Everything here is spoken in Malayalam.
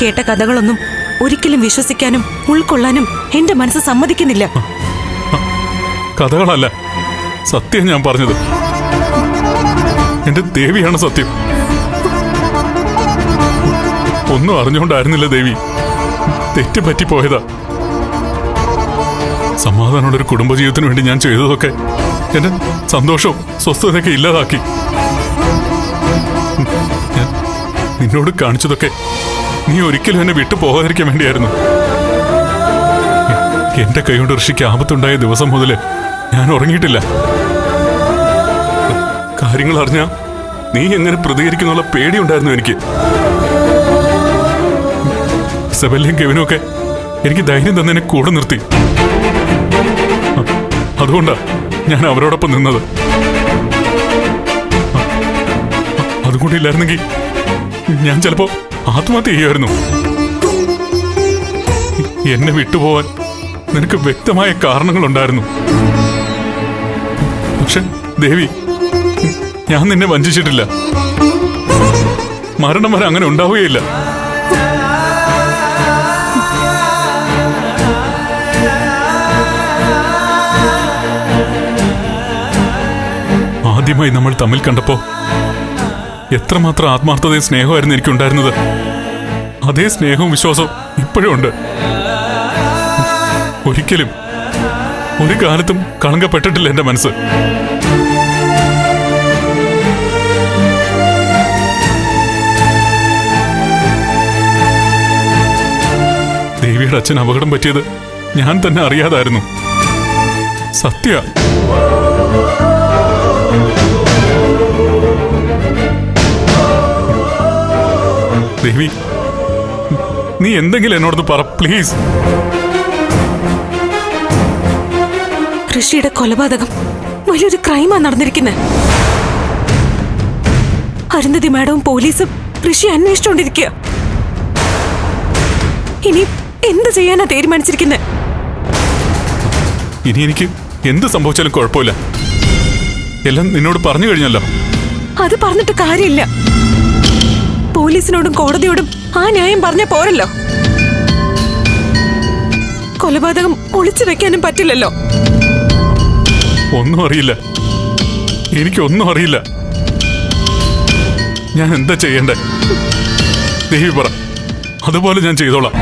കേട്ട കഥകളൊന്നും ഒരിക്കലും വിശ്വസിക്കാനും ഉൾക്കൊള്ളാനും എന്റെ മനസ്സ് സമ്മതിക്കുന്നില്ല. കഥകളല്ല, സത്യം ഞാൻ പറഞ്ഞത്. എന്റെ ദേവിയാണ് സത്യം. ഒന്നും അറിഞ്ഞുകൊണ്ടായിരുന്നില്ല ദേവി, തെറ്റുപറ്റിപ്പോയതാ. സമാധാനമുള്ളൊരു കുടുംബജീവിതത്തിന് വേണ്ടി ഞാൻ ചെയ്തതൊക്കെ എന്റെ സന്തോഷവും സ്വസ്ഥതയൊക്കെ ഇല്ലാതാക്കി. ഞാൻ നിന്നോട് കാണിച്ചതൊക്കെ നീ ഒരിക്കലും എന്നെ വിട്ടു പോകാതിരിക്കാൻ വേണ്ടിയായിരുന്നു. എന്റെ കൈകൊണ്ട് ഋഷിക്ക് ആപത്തുണ്ടായ ദിവസം മുതല് ഞാൻ ഉറങ്ങിയിട്ടില്ല. കാര്യങ്ങൾ അറിഞ്ഞാ നീ എങ്ങനെ പ്രതികരിക്കുന്നുള്ള പേടിയുണ്ടായിരുന്നു എനിക്ക്. ഇസബെല്ലയും കെവിനും ഒക്കെ എനിക്ക് ധൈര്യം തന്നെ കൂടെ നിർത്തി. അതുകൊണ്ടാ ഞാൻ അവരോടൊപ്പം നിന്നത്. അതുകൂടി ഇല്ലായിരുന്നെങ്കിൽ ഞാൻ ചിലപ്പോ ആത്മഹത്യ ചെയ്യുമായിരുന്നു. എന്നെ വിട്ടുപോവാൻ നിനക്ക് വ്യക്തമായ കാരണങ്ങളുണ്ടായിരുന്നു. പക്ഷെ ദേവി, ഞാൻ നിന്നെ വഞ്ചിച്ചിട്ടില്ല. മരണം വരെ അങ്ങനെ ഉണ്ടാവുകയില്ല. ആദ്യമായി നമ്മൾ തമ്മിൽ കണ്ടപ്പോ എത്രമാത്രം ആത്മാർത്ഥതയും സ്നേഹമായിരുന്നു എനിക്കുണ്ടായിരുന്നത്. അതേ സ്നേഹവും വിശ്വാസവും ഇപ്പോഴും ഉണ്ട്. ഒരിക്കലും ഒരു കാലത്തും കളങ്കപ്പെട്ടിട്ടില്ല എന്റെ മനസ്സ്. ദേവിയുടെ അച്ഛൻ അപകടം പറ്റിയത് ഞാൻ തന്നെ അറിയാതായിരുന്നു. സത്യ ദേവി, നീ എന്തെങ്കിലും എന്നോട് പറ പ്ലീസ്. ഋഷിയുടെ കൊലപാതകം വലിയൊരു ക്രൈമാണ് നടന്നിരിക്കുന്നത്. അരുന്ധതി മാഡവും പോലീസും ഋഷി അന്വേഷിച്ചുകൊണ്ടിരിക്കുക. ഇനി എന്ത് ചെയ്യാനാ തീരുമാനിച്ചിരിക്കുന്നത്? ഇനി എനിക്ക് എന്ത് സംഭവിച്ചാലും കുഴപ്പമില്ല. എല്ലാം നിന്നോട് പറഞ്ഞു കഴിഞ്ഞല്ലോ. അത് പറഞ്ഞിട്ട് കാര്യമില്ല. പോലീസിനോടും കോടതിയോടും ആ ന്യായം പറഞ്ഞ പോരല്ലോ. കൊലപാതകം ഒളിച്ചു വെക്കാനും പറ്റില്ലല്ലോ. ഒന്നും അറിയില്ല, എനിക്കൊന്നും അറിയില്ല. ഞാൻ എന്താ ചെയ്യണ്ടേ? ദേവി പറ, അതുപോലെ ഞാൻ ചെയ്തോളാം.